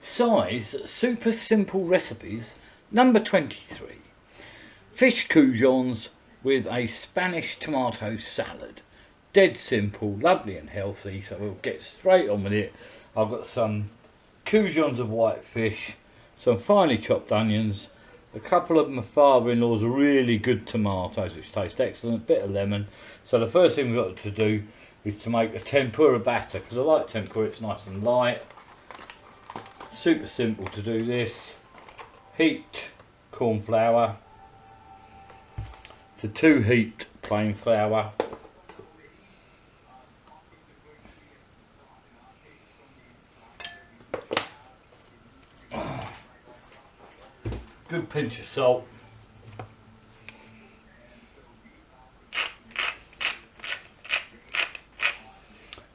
Size Super Simple Recipes number 23. Fish Goujons with a Spanish tomato salad. Dead simple, lovely and healthy, so we'll get straight on with it. I've got some Goujons of white fish, some finely chopped onions, a couple of my father-in-law's really good tomatoes which taste excellent, a bit of lemon. So the first thing we've got to do is to make a tempura batter, because I like tempura, it's nice and light. Super simple to do this. Heaped corn flour to 2 heaped plain flour. Good pinch of salt.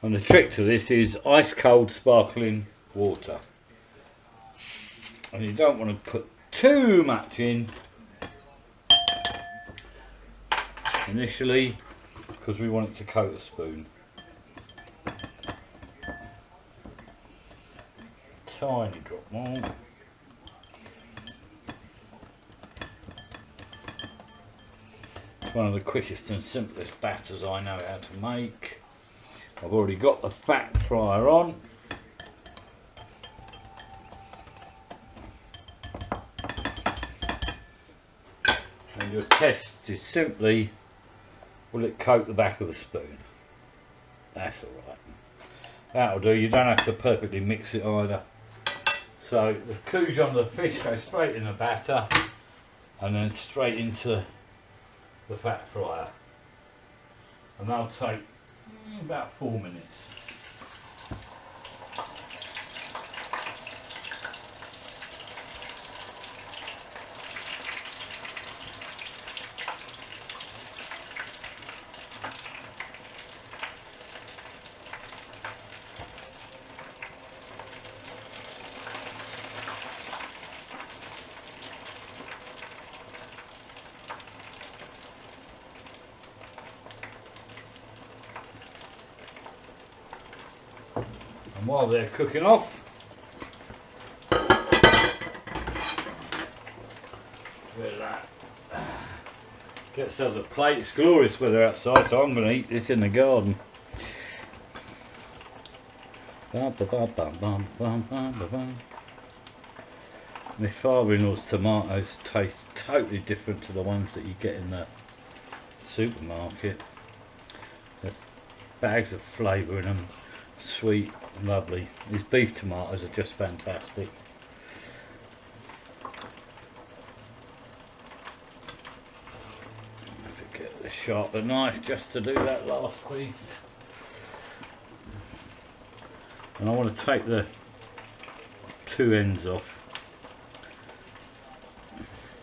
And the trick to this is ice cold sparkling water. And you don't want to put too much in initially, because we want it to coat a spoon. Tiny drop more. It's one of the quickest and simplest batters I know how to make. I've already got the fat fryer on. And your test is simply, will it coat the back of the spoon? That's alright. That'll do, you don't have to perfectly mix it either. So the Goujon of the fish goes straight in the batter and then straight into the fat fryer. And they'll take about 4 minutes. And while they're cooking off, get ourselves a plate. It's glorious weather outside, so I'm going to eat this in the garden. My father-in-law's tomatoes taste totally different to the ones that you get in the supermarket. There's bags of flavour in them, sweet, lovely. These beef tomatoes are just fantastic. Get the sharper knife just to do that last piece. And I want to take the 2 ends off.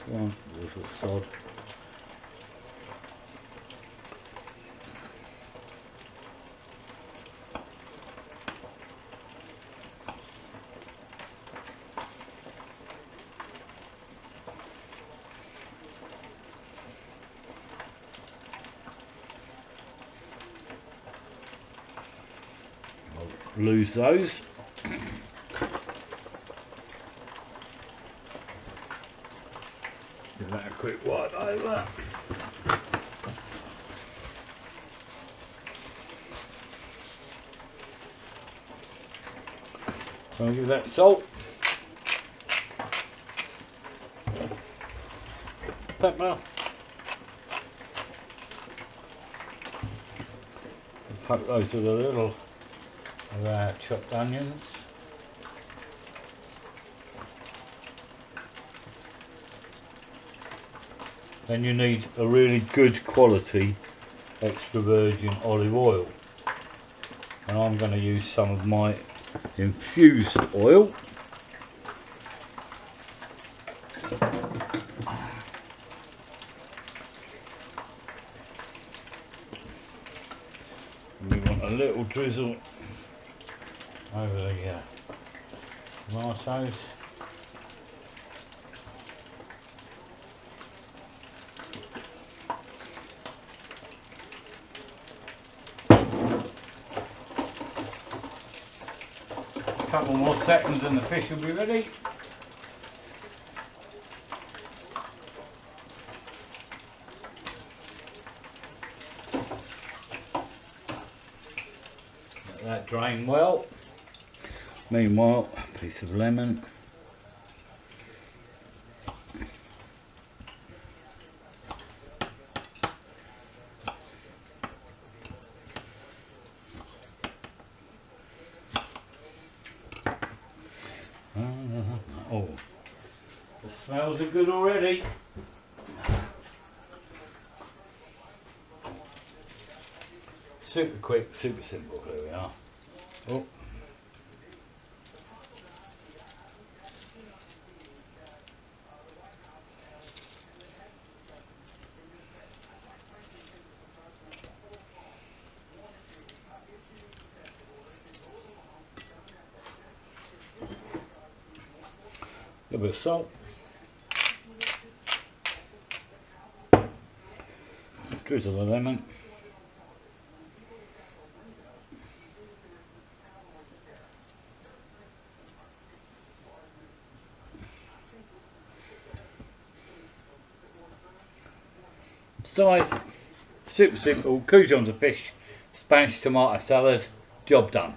One little sod. Lose those. Give that a quick wipe over. So I'll give that salt, pepper, poke those with a little of our chopped onions. Then you need a really good quality extra virgin olive oil, and I'm going to use some of my infused oil. We want a little drizzle over the tomatoes. Couple more seconds and the fish will be ready. Let that drain well. Meanwhile, a piece of lemon. Oh, the smells are good already. Super quick, super simple. Here we are. Oh. A bit of salt. Drizzle of lemon. Size, super simple, Goujons of fish, Spanish tomato salad, job done.